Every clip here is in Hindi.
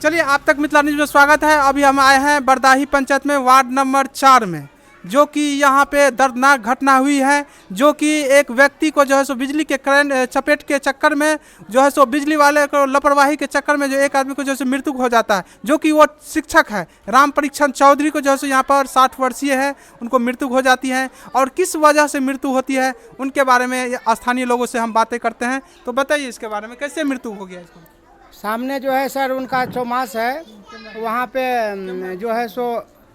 चलिए आप तक मिथिला न्यूज में स्वागत है। अभी हम आए हैं बरदाही पंचायत में वार्ड नंबर 4 में, जो कि यहाँ पे दर्दनाक घटना हुई है, जो कि एक व्यक्ति को जो है सो बिजली के करंट चपेट के चक्कर में जो है सो बिजली वाले को लापरवाही के चक्कर में जो एक आदमी को जो है मृत्यु हो जाता है, जो कि वो शिक्षक है राम परीक्षण चौधरी को जो है सो यहाँ पर 60 वर्षीय है, उनको मृत्यु हो जाती है। और किस वजह से मृत्यु होती है उनके बारे में स्थानीय लोगों से हम बातें करते हैं। तो बताइए इसके बारे में, कैसे मृत्यु हो गया इसको? सामने जो है सर उनका चौमास है, वहाँ पे जो है सो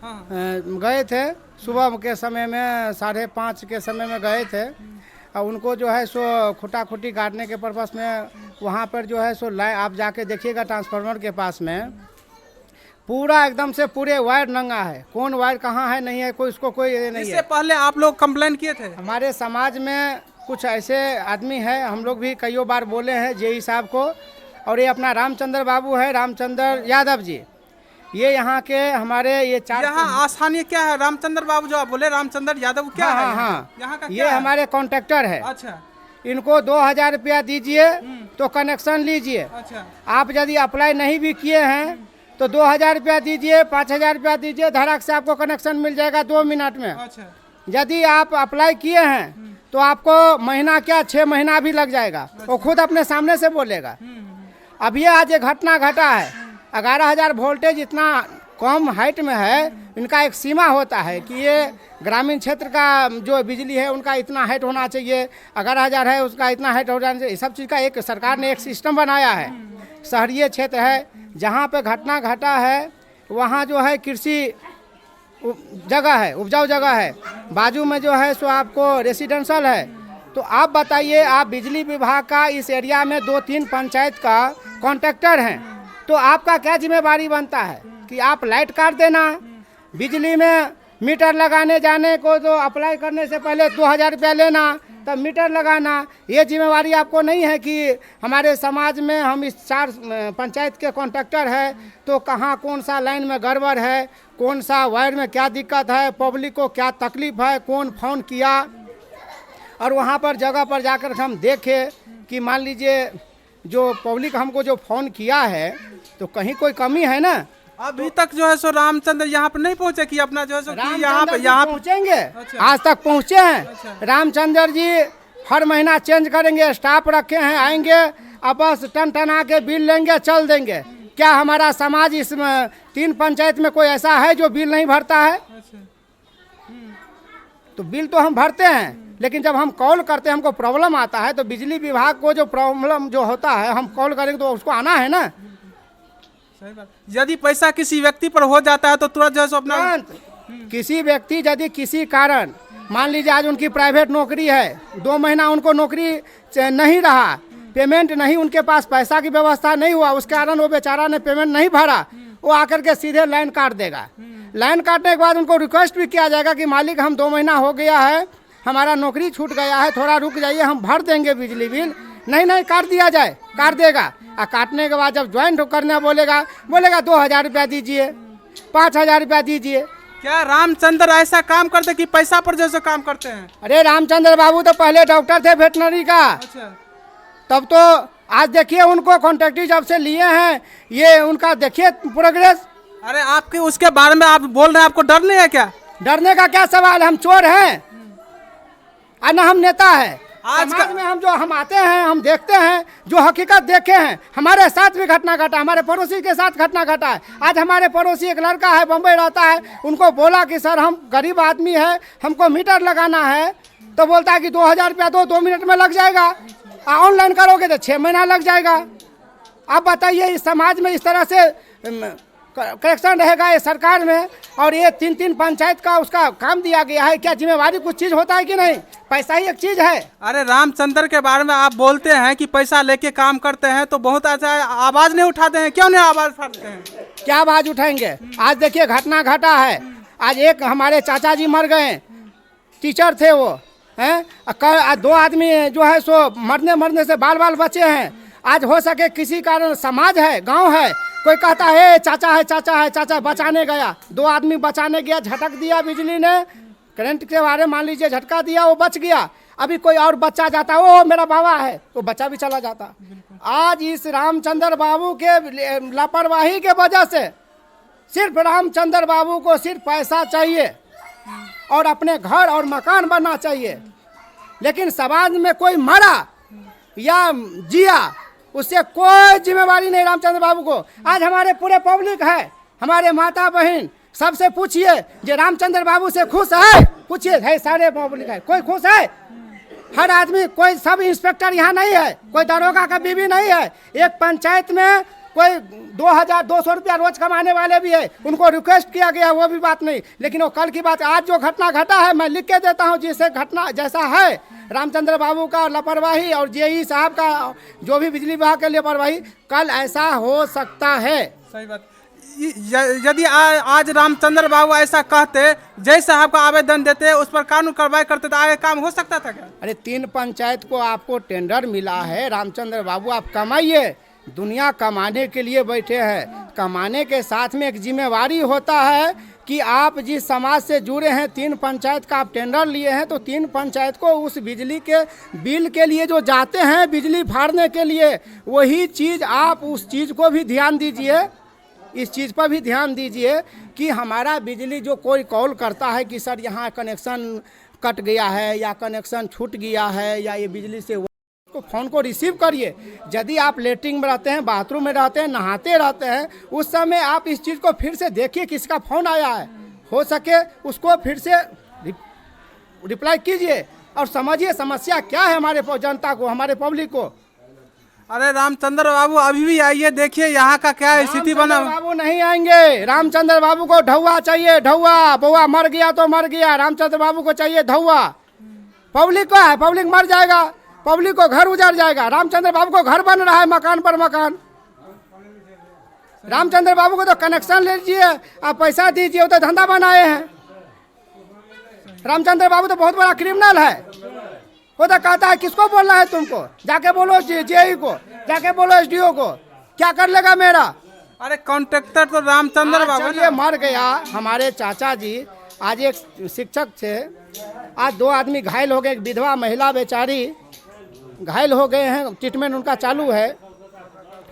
गए थे सुबह के समय में 5:30 के समय में गए थे। और उनको जो है सो खुटा खुटी काटने के पर्पस में वहाँ पर जो है सो लाइन आप जाके देखिएगा ट्रांसफार्मर के पास में पूरा एकदम से पूरे वायर नंगा है, कौन वायर कहाँ है नहीं है कोई उसको कोई नहीं है। इससे पहले आप लोग कंप्लेन किए थे? हमारे समाज में कुछ ऐसे आदमी है, हम लोग भी कई बार बोले हैं जेई साहब को, और ये अपना रामचंद्र बाबू है, रामचंद्र यादव जी, ये यहाँ के हमारे ये 4 यहाँ स्थानीय क्या है? रामचंद्र बाबू जो आप बोले, रामचंद्र यादव क्या है? हाँ यहाँ का ये क्या है? हमारे कॉन्ट्रैक्टर है। अच्छा इनको 2000 रुपया दीजिए तो कनेक्शन लीजिए। अच्छा आप यदि अप्लाई नहीं भी किए हैं तो 2000 रुपया दीजिए, 5000 रुपया दीजिए, धड़क से आपको कनेक्शन मिल जाएगा 2 मिनट में। अच्छा यदि आप अप्लाई किए हैं तो आपको महीना क्या 6 महीना भी लग जाएगा, वो खुद अपने सामने से बोलेगा। अब ये आज ये घटना घटा है, 11,000 वोल्टेज इतना कम हाइट में है, इनका एक सीमा होता है कि ये ग्रामीण क्षेत्र का जो बिजली है उनका इतना हाइट होना चाहिए, 11,000 है उसका इतना हाइट हो जाना चाहिए। इस सब चीज़ का एक सरकार ने एक सिस्टम बनाया है। शहरीय क्षेत्र है, जहाँ पे घटना घटा है वहाँ जो है कृषि जगह है, उपजाऊ जगह है, बाजू में जो है सो आपको रेसिडेंशियल है। तो आप बताइए, आप बिजली विभाग का इस एरिया में 2-3 पंचायत का कॉन्ट्रैक्टर हैं, तो आपका क्या जिम्मेवारी बनता है कि आप लाइट काट देना, बिजली में मीटर लगाने जाने को तो अप्लाई करने से पहले 2000 रुपया लेना, तब मीटर लगाना। ये जिम्मेवारी आपको नहीं है कि हमारे समाज में हम इस 4 पंचायत के कॉन्ट्रैक्टर है तो कहाँ कौन सा लाइन में गड़बड़ है, कौन सा वायर में क्या दिक्कत है, पब्लिक को क्या तकलीफ है, कौन फ़ोन किया, और वहाँ पर जगह पर जाकर हम देखें कि मान लीजिए जो पब्लिक हमको जो फ़ोन किया है तो कहीं कोई कमी है ना। अभी तक जो है सो रामचंद्र यहाँ पे नहीं पहुँचे कि अपना जो है सो कि यहाँ पे पहुँचेंगे। अच्छा। आज तक पहुँचे हैं। अच्छा। रामचंद्र जी हर महीना चेंज करेंगे, स्टाफ रखे हैं, आएंगे अब बस टन टन आके बिल लेंगे चल देंगे। क्या हमारा समाज इस 3 पंचायत में कोई ऐसा है जो बिल नहीं भरता है? तो बिल तो हम भरते हैं, लेकिन जब हम कॉल करते हैं हमको प्रॉब्लम आता है तो बिजली विभाग को जो प्रॉब्लम जो होता है हम कॉल करेंगे तो उसको आना है ना। सही बात। यदि पैसा किसी व्यक्ति पर हो जाता है तो तुरंत जो है सो अपना किसी व्यक्ति यदि किसी कारण मान लीजिए आज उनकी प्राइवेट नौकरी है, 2 महीना उनको नौकरी नहीं रहा, पेमेंट नहीं, उनके पास पैसा की व्यवस्था नहीं हुआ, उस कारण वो बेचारा ने पेमेंट नहीं भरा, वो आकर के सीधे लाइन काट देगा। लाइन काटने के बाद उनको रिक्वेस्ट भी किया जाएगा कि मालिक हम 2 महीना हो गया है, हमारा नौकरी छूट गया है, थोड़ा रुक जाइए, हम भर देंगे बिजली बिल। नहीं काट दिया जाए, काट देगा। और काटने के बाद जब ज्वाइन करने बोलेगा 2000 रुपया दीजिए, 5000 रुपया दीजिए। क्या रामचंद्र ऐसा काम करते कि पैसा पर जैसे काम करते हैं? अरे रामचंद्र बाबू तो पहले डॉक्टर थे वेटनरी का। अच्छा। तब तो आज देखिए उनको कॉन्ट्रैक्ट जब से लिए हैं, ये उनका देखिए प्रोग्रेस। अरे आपके उसके बारे में आप बोल रहे हैं, आपको डर नहीं है क्या? डरने का क्या सवाल, हम चोर हैं और न हम नेता है। आज समाज में हम आते हैं, हम देखते हैं, जो हकीकत देखे हैं। हमारे साथ भी घटना घटा, हमारे पड़ोसी के साथ घटना घटा है। आज हमारे पड़ोसी एक लड़का है, बम्बई रहता है, उनको बोला कि सर हम गरीब आदमी है, हमको मीटर लगाना है, तो बोलता है कि 2000 रुपया दो, 2 मिनट में लग जाएगा, ऑनलाइन करोगे तो 6 महीना लग जाएगा। आप बताइए इस समाज में इस तरह से करेक्शन रहेगा ये सरकार में, और ये 3-3 पंचायत का उसका काम दिया गया है। क्या जिम्मेवारी कुछ चीज़ होता है कि नहीं? पैसा ही एक चीज़ है। अरे रामचंद्र के बारे में आप बोलते हैं कि पैसा लेके काम करते हैं, तो बहुत अच्छा आवाज़ नहीं उठाते हैं, क्यों नहीं आवाज़ उठाते हैं? क्या आवाज़ उठाएंगे? आज देखिए घटना घटा है, आज एक हमारे चाचा जी मर गए, टीचर थे वो हैं, 2 आदमी जो है सो मरने से बाल बचे हैं। आज हो सके किसी कारण समाज है, गांव है, कोई कहता है चाचा बचाने गया, 2 आदमी बचाने गया, झटक दिया बिजली ने, करंट के बारे मान लीजिए झटका दिया, वो बच गया। अभी कोई और बच्चा जाता, ओ मेरा बाबा है, वो बच्चा भी चला जाता। आज इस रामचंद्र बाबू के लापरवाही के वजह से सिर्फ रामचंद्र बाबू को सिर्फ पैसा चाहिए और अपने घर और मकान बनना चाहिए, लेकिन समाज में कोई मरा या जिया उससे कोई जिम्मेवारी नहीं रामचंद्र बाबू को। आज हमारे पूरे पब्लिक है, हमारे माता बहन सबसे पूछिए जो रामचंद्र बाबू से खुश है, पूछिए है, सारे पब्लिक है, कोई खुश है? हर आदमी, कोई सब इंस्पेक्टर यहाँ नहीं है, कोई दरोगा का बीवी नहीं है। एक पंचायत में कोई 2200 रुपया रोज कमाने वाले भी है, उनको रिक्वेस्ट किया गया, वो भी बात नहीं। लेकिन वो कल की बात, आज जो घटना घटा है मैं लिख के देता हूँ, जिससे घटना जैसा है रामचंद्र बाबू का लापरवाही और जेई साहब का जो भी बिजली विभाग के लापरवाही, कल ऐसा हो सकता है। सही बात। यदि आज रामचंद्र बाबू ऐसा कहते, जय साहब का आवेदन देते, उस पर कानून कार्रवाई करते तो आगे काम हो सकता था क्या? अरे 3 पंचायत को आपको टेंडर मिला है, रामचंद्र बाबू आप कमाइए। दुनिया कमाने के लिए बैठे हैं, कमाने के साथ में एक जिम्मेवारी होता है कि आप जिस समाज से जुड़े हैं, 3 पंचायत का आप टेंडर लिए हैं, तो 3 पंचायत को उस बिजली के बिल के लिए जो जाते हैं बिजली फाड़ने के लिए, वही चीज़ आप उस चीज़ को भी ध्यान दीजिए, इस चीज़ पर भी ध्यान दीजिए कि हमारा बिजली जो कोई कॉल करता है कि सर यहाँ कनेक्शन कट गया है या कनेक्शन छूट गया है या ये बिजली से, तो फ़ोन को रिसीव करिए। यदि आप लेटरिन में रहते हैं, बाथरूम में रहते हैं, नहाते रहते हैं, उस समय आप इस चीज़ को फिर से देखिए किसका फ़ोन आया है, हो सके उसको फिर से रिप्लाई कीजिए और समझिए समस्या क्या है हमारे जनता को, हमारे पब्लिक को। अरे रामचंद्र बाबू अभी भी आइए, देखिए यहाँ का क्या स्थिति बना। बाबू नहीं आएंगे, रामचंद्र बाबू को ढौआ चाहिए, ढौआ। बउआ मर गया तो मर गया, रामचंद्र बाबू को चाहिए ढौआ। पब्लिक का है, पब्लिक मर जाएगा, पब्लिक को घर उजड़ जाएगा। रामचंद्र बाबू को घर बन रहा है, मकान पर मकान। रामचंद्र बाबू को तो कनेक्शन ले लीजिए, आप पैसा दीजिए, वो तो धंधा बनाए हैं। रामचंद्र बाबू तो बहुत बड़ा क्रिमिनल है, वो तो कहता है किसको बोलना है तुमको, जाके बोलो जेई को, जाके बोलो एसडीओ को, क्या कर लेगा मेरा। अरे कॉन्ट्रैक्टर तो रामचंद्र बाबू ये मर गया। हमारे चाचा जी आज एक शिक्षक थे, आज 2 आदमी घायल हो गए, एक विधवा महिला बेचारी घायल हो गए हैं, ट्रीटमेंट उनका चालू है।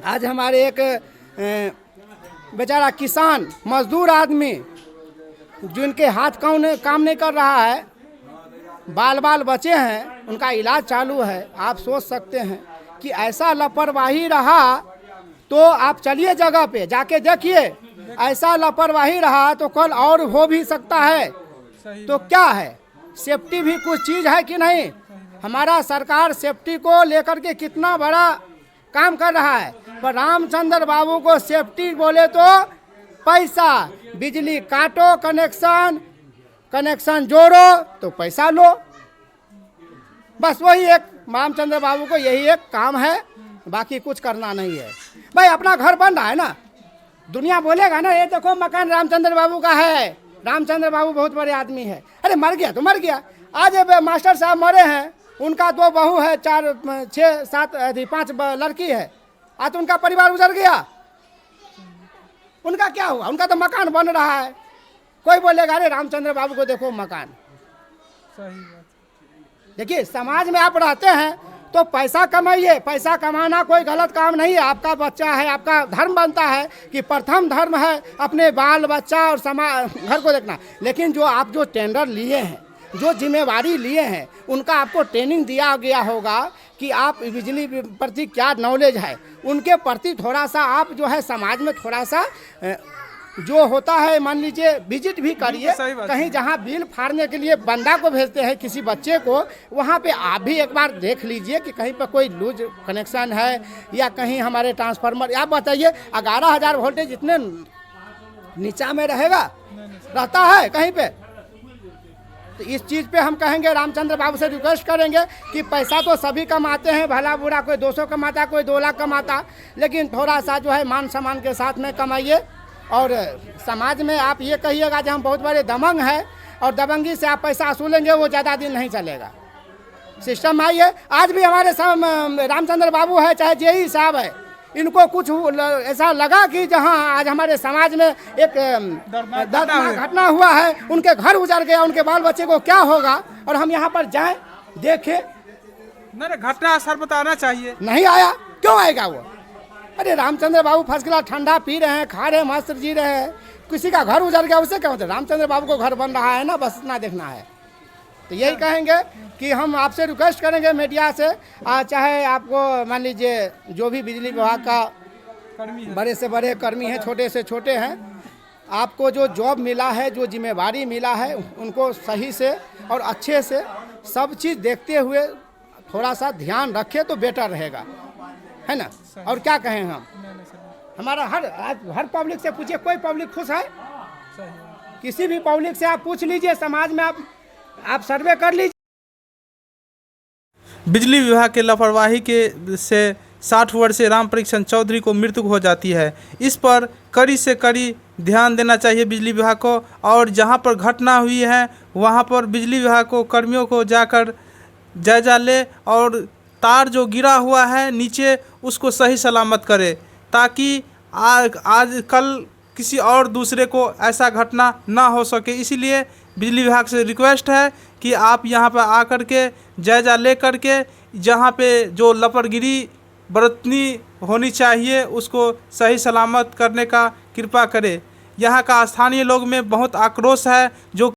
आज हमारे एक बेचारा किसान मजदूर आदमी जिनके हाथ काम नहीं कर रहा है, बाल बचे हैं, उनका इलाज चालू है। आप सोच सकते हैं कि ऐसा लापरवाही रहा तो आप चलिए जगह पे जाके देखिए, ऐसा लापरवाही रहा तो कल और हो भी सकता है। तो क्या है, सेफ्टी भी कुछ चीज़ है कि नहीं? हमारा सरकार सेफ्टी को लेकर के कितना बड़ा काम कर रहा है, पर रामचंद्र बाबू को सेफ्टी बोले तो पैसा, बिजली काटो, कनेक्शन जोड़ो तो पैसा लो, बस वही एक रामचंद्र बाबू को यही एक काम है, बाकी कुछ करना नहीं है। भाई अपना घर बन रहा है ना, दुनिया बोलेगा ना ये देखो मकान रामचंद्र बाबू का है, रामचंद्र बाबू बहुत बड़े आदमी है। अरे मर गया तो मर गया। आज मास्टर साहब मरे हैं, उनका 2 बहू है, 4 6 7 5 लड़की है, आज तो उनका परिवार उजड़ गया। उनका क्या हुआ? उनका तो मकान बन रहा है। कोई बोलेगा अरे रामचंद्र बाबू को देखो मकान। सही बात। देखिए समाज में आप रहते हैं तो पैसा कमाइए, पैसा कमाना कोई गलत काम नहीं है, आपका बच्चा है, आपका धर्म बनता है कि प्रथम धर्म है अपने बाल बच्चा और समाज घर को देखना। लेकिन जो आप जो टेंडर लिए हैं, जो जिम्मेवारी लिए हैं, उनका आपको ट्रेनिंग दिया गया होगा कि आप बिजली प्रति क्या नॉलेज है, उनके प्रति थोड़ा सा आप जो है समाज में थोड़ा सा जो होता है मान लीजिए विजिट भी करिए। कहीं जहां बिल फाड़ने के लिए बंदा को भेजते हैं किसी बच्चे को, वहां पे आप भी एक बार देख लीजिए कि कहीं पर कोई लूज कनेक्शन है या कहीं हमारे ट्रांसफार्मर। आप बताइए 11,000 वोल्टेज इतने नीचा में रहता है कहीं पे? तो इस चीज़ पे हम कहेंगे, रामचंद्र बाबू से रिक्वेस्ट करेंगे कि पैसा तो सभी कमाते हैं, भला बुरा कोई 200 कमाता, कोई 2 लाख कमाता, लेकिन थोड़ा सा जो है मान सम्मान के साथ में कमाइए। और समाज में आप ये कहिएगा कि हम बहुत बड़े दबंग हैं और दबंगी से आप पैसा वसूलेंगे, वो ज़्यादा दिन नहीं चलेगा। सिस्टम आइए, आज भी हमारे रामचंद्र बाबू है चाहे जेई साहब है, इनको कुछ ऐसा लगा कि जहां आज हमारे समाज में एक दर्दनाक घटना हुआ है, उनके घर उजड़ गया, उनके बाल बच्चे को क्या होगा, और हम यहाँ पर जाएं देखें। नहीं, घटना सर बताना चाहिए। नहीं आया क्यों आएगा वो? अरे रामचंद्र बाबू फर्स्ट क्लास ठंडा पी रहे हैं, खा रहे हैं, मस्त जी रहे हैं, किसी का घर उजड़ गया उससे क्या होता है? रामचंद्र बाबू को घर बन रहा है ना, बस इतना देखना है। तो यही कहेंगे कि हम आपसे रिक्वेस्ट करेंगे मीडिया से, चाहे आपको मान लीजिए जो भी बिजली विभाग का बड़े से बड़े कर्मी हैं, छोटे से छोटे हैं, आपको जो जॉब मिला है, जो जिम्मेवारी मिला है, उनको सही से और अच्छे से सब चीज़ देखते हुए थोड़ा सा ध्यान रखे तो बेटर रहेगा, है ना। और क्या कहें हम, हमारा हर पब्लिक से पूछिए, कोई पब्लिक खुश है? किसी भी पब्लिक से आप पूछ लीजिए, समाज में आप सर्वे कर लीजिए। बिजली विभाग के लापरवाही के से 60 वर्षीय राम परीक्षण चौधरी को मृत्यु हो जाती है। इस पर कड़ी से कड़ी ध्यान देना चाहिए बिजली विभाग को, और जहां पर घटना हुई है वहां पर बिजली विभाग को कर्मियों को जाकर जायजा ले और तार जो गिरा हुआ है नीचे उसको सही सलामत करे, ताकि आज कल किसी और दूसरे को ऐसा घटना ना हो सके। इसीलिए बिजली विभाग से रिक्वेस्ट है कि आप यहां पर आकर के जायजा ले करके जहां पे जो लापरवाही बरतनी होनी चाहिए उसको सही सलामत करने का कृपा करें। यहाँ का स्थानीय लोग में बहुत आक्रोश है, जो